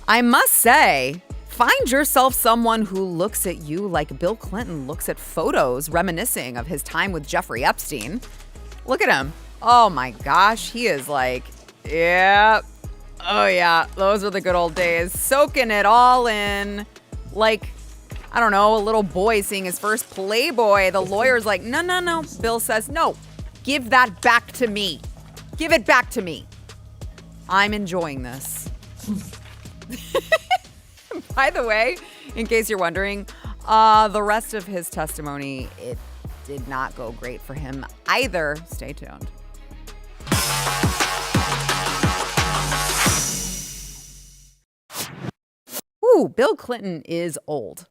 I must say, find yourself someone who looks at you like Bill Clinton looks at photos reminiscing of his time with Jeffrey Epstein. Look at him. Oh my gosh, he is like, yeah. Oh yeah, those were the good old days. Soaking it all in. Like, I don't know, a little boy seeing his first Playboy. The lawyer's like, no. Bill says, no, give that back to me. Give it back to me. I'm enjoying this. By the way, in case you're wondering, the rest of his testimony, it did not go great for him either. Stay tuned. Ooh, Bill Clinton is old.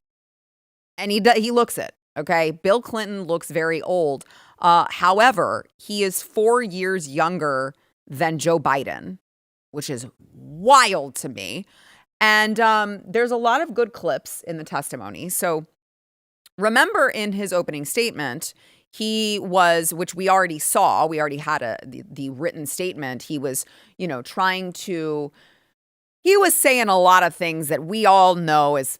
And he looks it, okay? Bill Clinton looks very old. However, he is 4 years younger than Joe Biden, which is wild to me. And there's a lot of good clips in the testimony. So remember in his opening statement, he was, which we already saw, we already had the written statement. He was, he was saying a lot of things that we all know is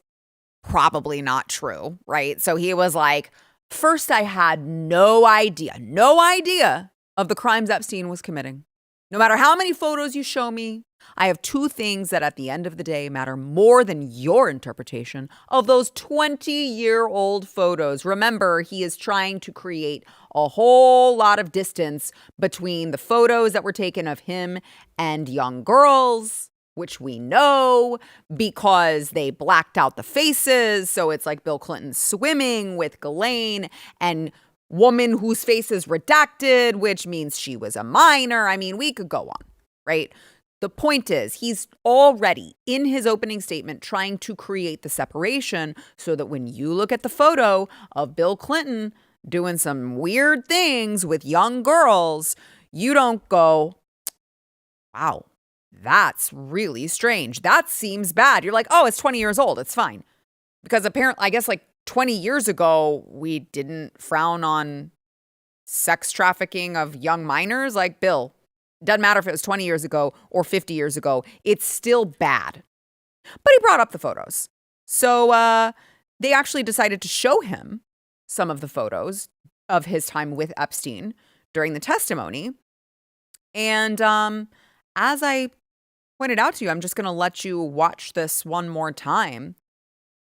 probably not true, right? So he was like, first, I had no idea of the crimes Epstein was committing. No matter how many photos you show me, I have two things that at the end of the day matter more than your interpretation of those 20-year-old photos. Remember, he is trying to create a whole lot of distance between the photos that were taken of him and young girls, which we know because they blacked out the faces. So it's like Bill Clinton swimming with Ghislaine and woman whose face is redacted, which means she was a minor. I mean, we could go on, right? The point is, he's already in his opening statement trying to create the separation so that when you look at the photo of Bill Clinton doing some weird things with young girls, you don't go, wow, that's really strange. That seems bad. You're like, oh, it's 20 years old. It's fine. Because apparently, I guess like 20 years ago, we didn't frown on sex trafficking of young minors. Like, Bill, doesn't matter if it was 20 years ago or 50 years ago, it's still bad. But he brought up the photos. So they actually decided to show him some of the photos of his time with Epstein during the testimony. And as I pointed out to you, I'm just going to let you watch this one more time.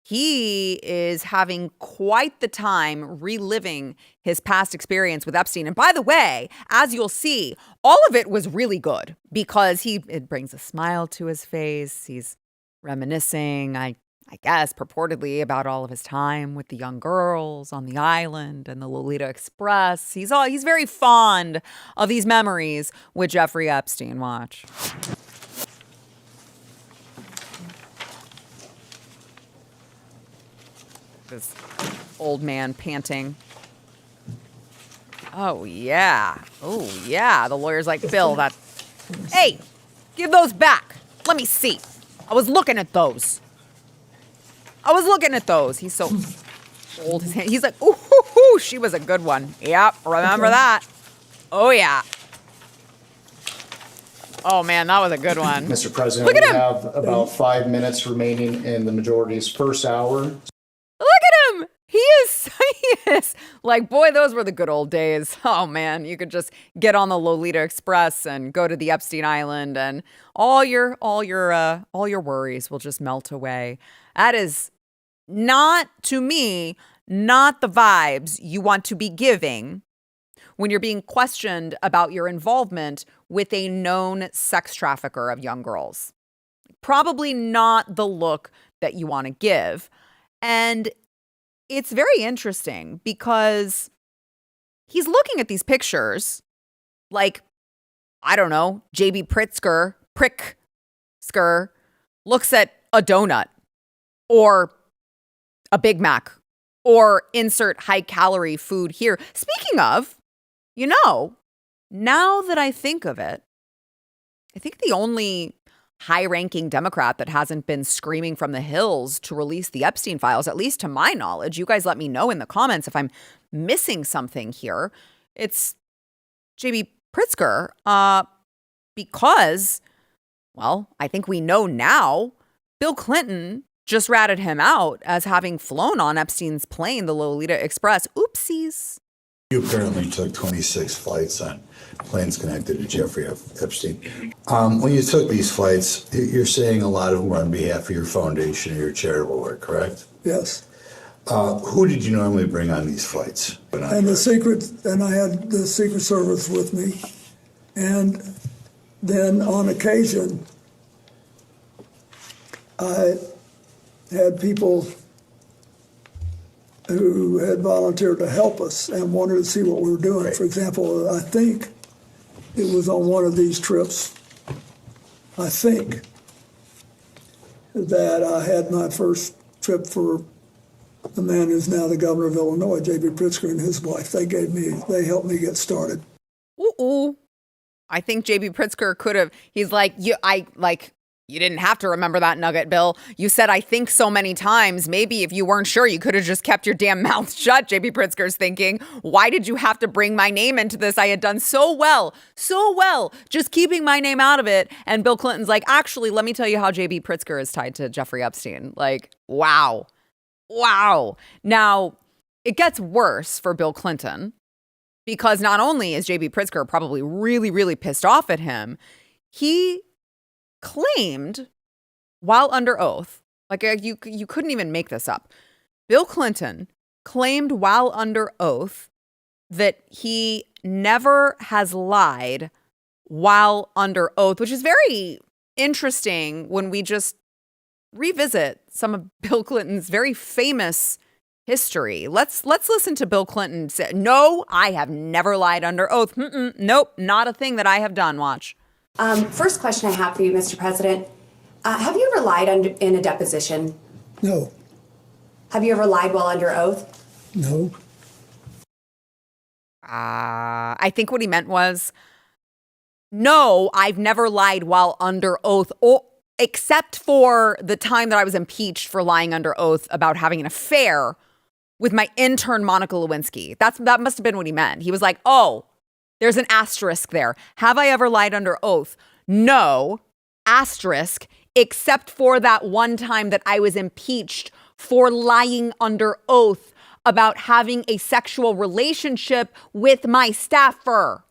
He is having quite the time reliving his past experience with Epstein. And by the way, as you'll see, all of it was really good because it brings a smile to his face. He's reminiscing, I guess, purportedly about all of his time with the young girls on the island and the Lolita Express. He's very fond of these memories with Jeffrey Epstein. Watch. This old man panting. Oh, yeah. The lawyer's like, Bill, hey, give those back. Let me see. I was looking at those. He's so old. He's like, ooh, she was a good one. Yep, remember that. Oh, yeah. Oh, man, that was a good one. Mr. President, we have about 5 minutes remaining in the majority's first hour. Look at him. He is like, boy, those were the good old days. Oh, man, you could just get on the Lolita Express and go to the Epstein Island and all your worries will just melt away. That is not, to me, not the vibes you want to be giving when you're being questioned about your involvement with a known sex trafficker of young girls. Probably not the look that you want to give. And it's very interesting because he's looking at these pictures like, I don't know, J.B. Pritzker looks at a donut or a Big Mac or insert high-calorie food here. Speaking of, now that I think of it, I think the only high-ranking Democrat that hasn't been screaming from the hills to release the Epstein files, at least to my knowledge, you guys let me know in the comments if I'm missing something here. It's J.B. Pritzker, because, well, I think we know now Bill Clinton just ratted him out as having flown on Epstein's plane, the Lolita Express. Oopsies. You apparently took 26 flights on planes connected to Jeffrey Epstein. When you took these flights, you're saying a lot of them were on behalf of your foundation or your charitable work, correct? Yes. Who did you normally bring on these flights? And I had the Secret Service with me. And then on occasion, I had people who had volunteered to help us and wanted to see what we were doing. Right. For example, I think it was on one of these trips, I think, that I had my first trip for the man who's now the governor of Illinois, J.B. Pritzker, and his wife. They helped me get started. Ooh. I think J.B. Pritzker could have, he's like, you didn't have to remember that nugget, Bill. You said, I think so many times. Maybe if you weren't sure, you could have just kept your damn mouth shut, J.B. Pritzker's thinking. Why did you have to bring my name into this? I had done so well, just keeping my name out of it. And Bill Clinton's like, actually, let me tell you how J.B. Pritzker is tied to Jeffrey Epstein. Like, wow. Now, it gets worse for Bill Clinton because not only is J.B. Pritzker probably really, really pissed off at him, he claimed while under oath, like you couldn't even make this up. Bill Clinton claimed while under oath that he never has lied while under oath, which is very interesting when we just revisit some of Bill Clinton's very famous history. Let's listen to Bill Clinton say, no, I have never lied under oath. Nope, not a thing that I have done. Watch. First question I have for you, Mr. President. Have you ever lied in a deposition? No. Have you ever lied while under oath? No. I think what he meant was, no, I've never lied while under oath, except for the time that I was impeached for lying under oath about having an affair with my intern, Monica Lewinsky. That must have been what he meant. He was like, oh, there's an asterisk there. Have I ever lied under oath? No, asterisk, except for that one time that I was impeached for lying under oath about having a sexual relationship with my staffer.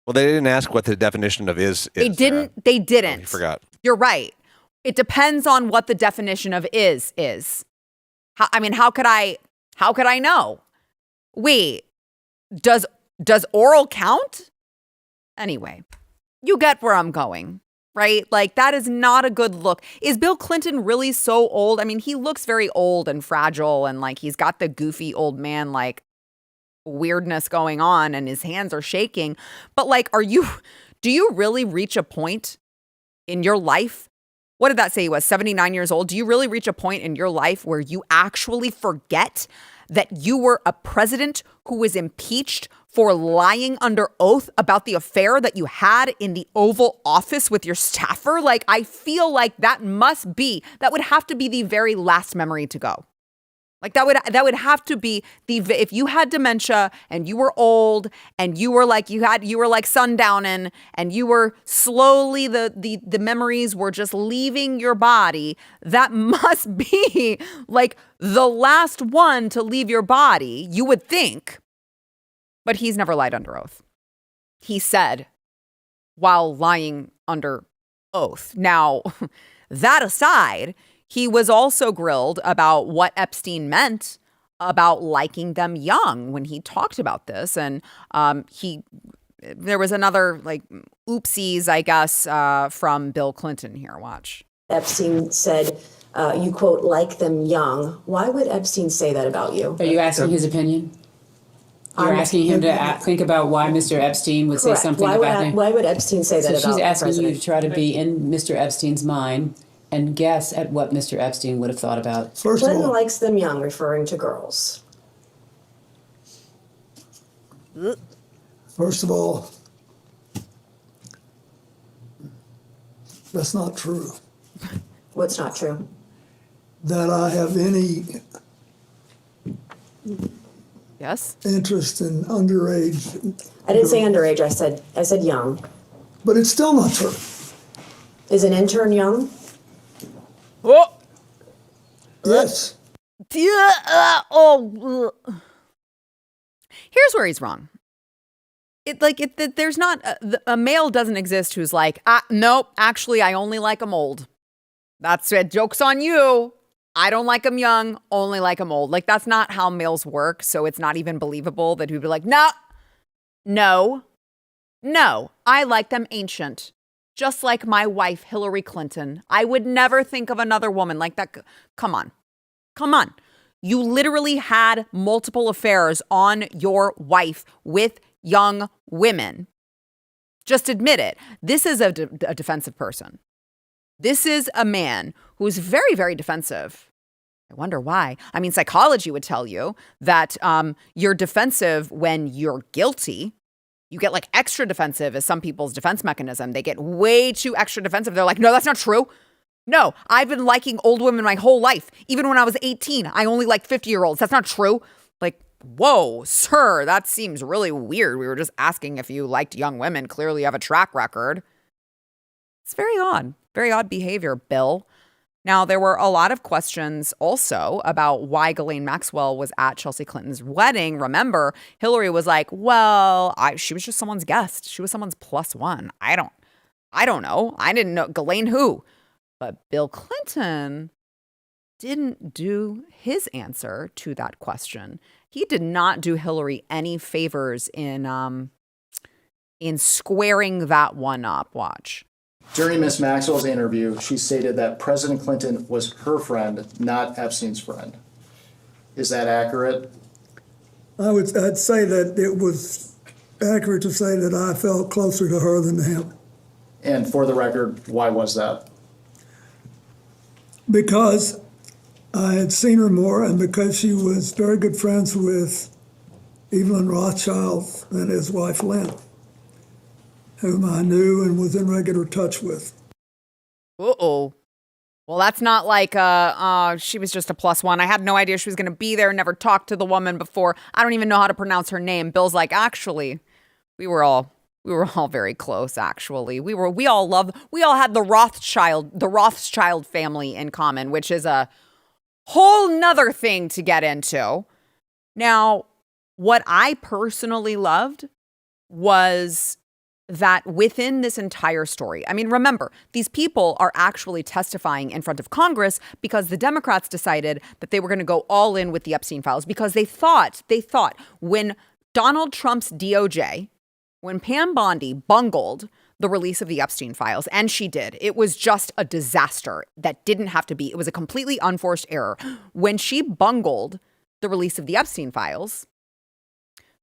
Well, they didn't ask what the definition of is. They didn't. They didn't. You forgot. You're right. It depends on what the definition of is. How could I know? Wait, does oral count? Anyway, you get where I'm going, right? Like, that is not a good look. Is Bill Clinton really so old? I mean, he looks very old and fragile and like he's got the goofy old man like weirdness going on and his hands are shaking. But like, do you really reach a point in your life? What did that say he was? 79 years old. Do you really reach a point in your life where you actually forget that you were a president who was impeached for lying under oath about the affair that you had in the Oval Office with your staffer? Like, I feel like that would have to be the very last memory to go. Like that would have to be if you had dementia and you were old and you were like sundowning and you were slowly the memories were just leaving your body. That must be like the last one to leave your body, you would think. But he's never lied under oath. He said while lying under oath. Now, that aside, he was also grilled about what Epstein meant about liking them young when he talked about this. And there was another like oopsies, I guess, from Bill Clinton here. Watch. Epstein said, you quote, like them young. Why would Epstein say that about you? Are you asking his opinion? You're asking him to think about why Mr. Epstein would say something about him? Why would Epstein say that about the president? So she's asking president? you to try to be in Mr. Epstein's mind and guess at what Mr. Epstein would have thought about. Clinton likes them young, referring to girls. First of all, that's not true. What's not true? That I have any interest in underage. I didn't say underage, I said young. But it's still not true. Is an intern young? Oh, Yes. Here's where he's wrong. There's not a male doesn't exist who's like, nope, actually, I only like them old. That's it. Joke's on you. I don't like them young, only like them old. Like, that's not how males work. So it's not even believable that he'd be like, no, I like them ancient. Just like my wife, Hillary Clinton. I would never think of another woman like that. Come on. You literally had multiple affairs on your wife with young women. Just admit it. This is a defensive person. This is a man who's very, very defensive. I wonder why. I mean, psychology would tell you that you're defensive when you're guilty. You get like extra defensive as some people's defense mechanism. They get way too extra defensive. They're like, no, that's not true. No, I've been liking old women my whole life. Even when I was 18, I only liked 50-year-olds. That's not true. Like, whoa, sir, that seems really weird. We were just asking if you liked young women. Clearly you have a track record. It's very odd behavior, Bill. Now, there were a lot of questions also about why Ghislaine Maxwell was at Chelsea Clinton's wedding. Remember, Hillary was like, well, she was just someone's guest. She was someone's plus one. I don't know. I didn't know. Ghislaine who? But Bill Clinton didn't do his answer to that question. He did not do Hillary any favors in squaring that one up. Watch. During Ms. Maxwell's interview, she stated that President Clinton was her friend, not Epstein's friend. Is that accurate? I'd say that it was accurate to say that I felt closer to her than to him. And for the record, why was that? Because I had seen her more and because she was very good friends with Evelyn Rothschild and his wife Lynn, whom I knew and was in regular touch with. Uh-oh. Well, that's not like she was just a plus one. I had no idea she was going to be there, never talked to the woman before. I don't even know how to pronounce her name. Bill's like, actually, we were all very close, actually. We all had the Rothschild family in common, which is a whole nother thing to get into. Now, what I personally loved was that within this entire story, I mean, remember, these people are actually testifying in front of Congress because the Democrats decided that they were going to go all in with the Epstein files because they thought when Donald Trump's DOJ, when Pam Bondi bungled the release of the Epstein files, and she did, it was just a disaster that didn't have to be. It was a completely unforced error. When she bungled the release of the Epstein files,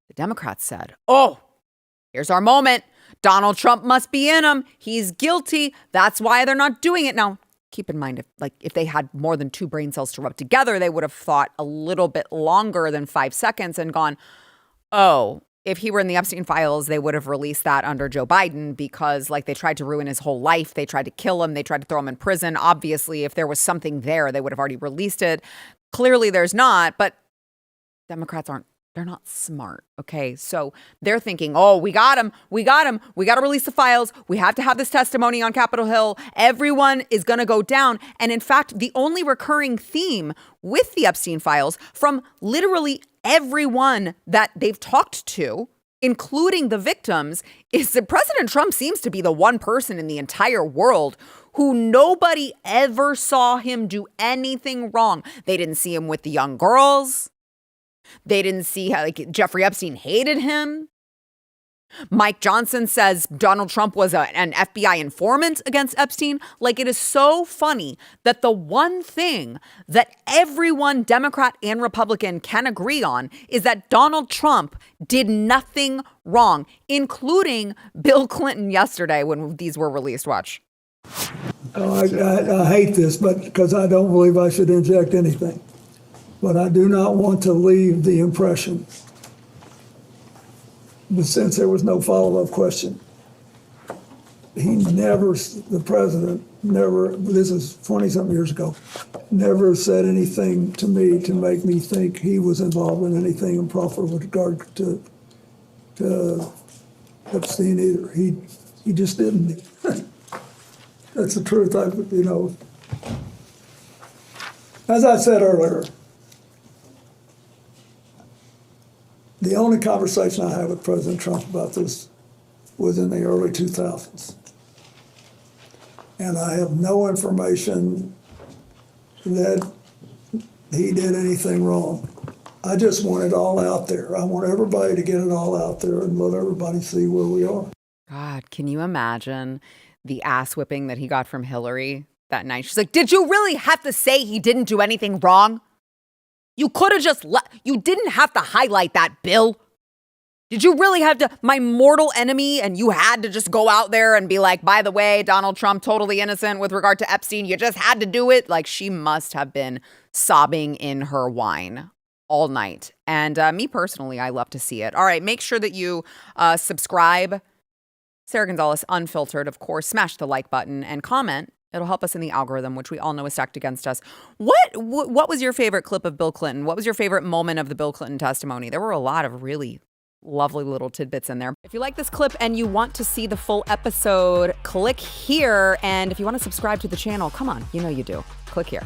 the Democrats said, oh, here's our moment. Donald Trump must be in them. He's guilty. That's why they're not doing it. Now, keep in mind, if they had more than two brain cells to rub together, they would have thought a little bit longer than 5 seconds and gone, oh, if he were in the Epstein files, they would have released that under Joe Biden because they tried to ruin his whole life. They tried to kill him. They tried to throw him in prison. Obviously, if there was something there, they would have already released it. Clearly, there's not, but Democrats they're not smart, okay? So they're thinking, oh, we got him. We got to release the files. We have to have this testimony on Capitol Hill. Everyone is going to go down. And in fact, the only recurring theme with the Epstein files from literally everyone that they've talked to, including the victims, is that President Trump seems to be the one person in the entire world who nobody ever saw him do anything wrong. They didn't see him with the young girls. They didn't see how Jeffrey Epstein hated him. Mike Johnson says Donald Trump was an FBI informant against Epstein. It is so funny that the one thing that everyone, Democrat and Republican, can agree on is that Donald Trump did nothing wrong, including Bill Clinton yesterday when these were released. Watch. I hate this, but because I don't believe I should inject anything. But I do not want to leave the impression, but since there was no follow-up question, the president never, this is 20-something years ago, never said anything to me to make me think he was involved in anything improper with regard to Epstein either. He just didn't. That's the truth. As I said earlier, the only conversation I had with President Trump about this was in the early 2000s. And I have no information that he did anything wrong. I just want it all out there. I want everybody to get it all out there and let everybody see where we are. God, can you imagine the ass whipping that he got from Hillary that night? She's like, did you really have to say he didn't do anything wrong? You could have just you didn't have to highlight that, Bill. Did you really have to, my mortal enemy, and you had to just go out there and be like, by the way, Donald Trump, totally innocent with regard to Epstein. You just had to do it. Like, she must have been sobbing in her wine all night. And me personally, I love to see it. All right, make sure that you subscribe. Sara Gonzales, Unfiltered, of course. Smash the like button and comment. It'll help us in the algorithm, which we all know is stacked against us. What was your favorite clip of Bill Clinton? What was your favorite moment of the Bill Clinton testimony? There were a lot of really lovely little tidbits in there. If you like this clip and you want to see the full episode, click here. And if you want to subscribe to the channel, come on, you know you do. Click here.